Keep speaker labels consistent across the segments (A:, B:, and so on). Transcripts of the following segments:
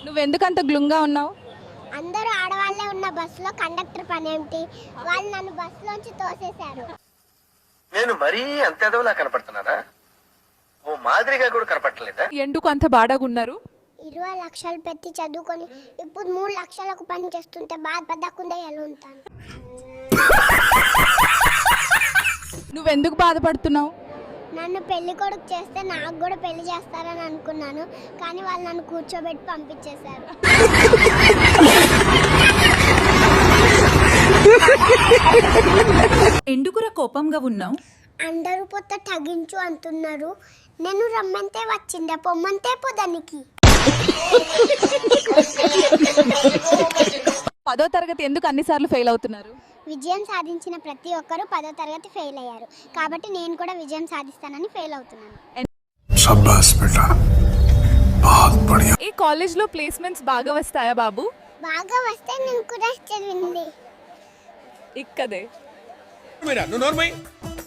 A: నువ్వెందుకు అంత గ్లుంగా ఉన్నావు?
B: అందరూ ఆడవాళ్ళే ఉన్న బస్సులో కండక్టర్ పని ఏమిటి? వాళ్ళు నన్ను బస్సులోంచి తోసేశారు.
C: నేను మరీ అంత ఎదవలా కనపడుతున్నానా? ఓ మాదిరిగా కూడా కనపడలేదా?
A: ఎందుకు అంత బాడాగున్నారు?
B: 20 లక్షలు పెట్టి చదువుకొని ఇప్పుడు 3 లక్షలకు పని చేస్తుంటే బాధపడకుండా ఎలా ఉంటాను?
A: నువ్వెందుకు బాధపడుతున్నావు?
B: నన్ను పెళ్లి కొడుకు చేస్తే నాకు కూడా పెళ్లి చేస్తారని అనుకున్నాను, కానీ వాళ్ళు నన్ను కూర్చోబెట్టి పంపించేశారు.
A: ఎందుకురా కోపంగా ఉన్నావు?
B: అందరూ పొత్త తగ్గించు అంటున్నారు. నేను రమ్మంతే వచ్చిందా, పొమ్మంతే పొదానికి.
A: 10వ తరగతి ఎందుకు అన్నిసార్లు ఫెయిల్ అవుతున్నారు?
B: విజయం సాధించిన ప్రతి ఒక్కరూ 10వ తరగతి ఫెయిల్ అయ్యారు, కాబట్టి నేను కూడా విజయం సాధిస్తానని ఫెయిల్ అవుతున్నాను.
A: ఈ కాలేజ్లో ప్లేస్మెంట్స్ బాగా వస్తాయా బాబు?
B: బాగా వస్తే నేను కూడా చదివింది
A: ఇక్కదే.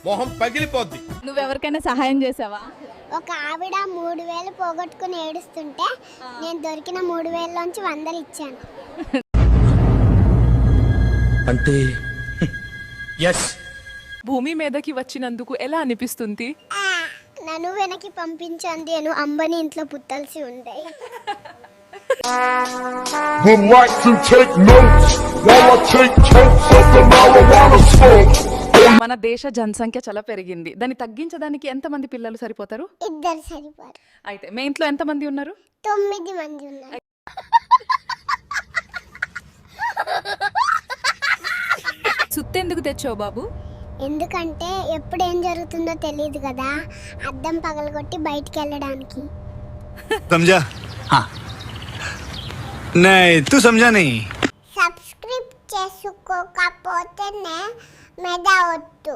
D: మొహం పగిలిపోద్ది.
A: నువ్వెవరికైనా సహాయం చేసావా?
B: ఒక ఆవిడ 3,000 పోగొట్టుకుని ఏడుస్తుంటే నేను దొరికిన 3,000లోంచి 100 ఇచ్చాను.
D: అంటే ఎస్.
A: భూమి మీదకి వచ్చినందుకు ఎలా అనిపిస్తుంది?
B: నన్ను వెనక్కి పంపించండి, నేను అంబని ఇంట్లో పుట్టాల్సి ఉండే.
E: Would like to take notes while I take totes of the marijuana smoke.
A: మన దేశ జనసంఖ్య చాలా పెరిగింది. దాన్ని తగ్గించడానికి ఎంతమంది పిల్లలు సరిపోతారు?
B: 2 సరిపోరు.
A: అయితే మీ ఇంట్లో ఎంతమంది ఉన్నారు?
B: 9 మంది ఉన్నారు.
A: సుత్తెందుకు తెచ్చావు బాబు?
B: ఎందుకంటే ఎప్పుడు ఏం జరుగుతుందో తెలియదు కదా, అద్దం పగలగొట్టి బయటికి వెళ్ళడానికి.
F: समझा? हाँ नहीं तू समझा नहीं.
B: సబ్స్క్రైబ్ చేసుకోకపోతేనే మెదవద్దు.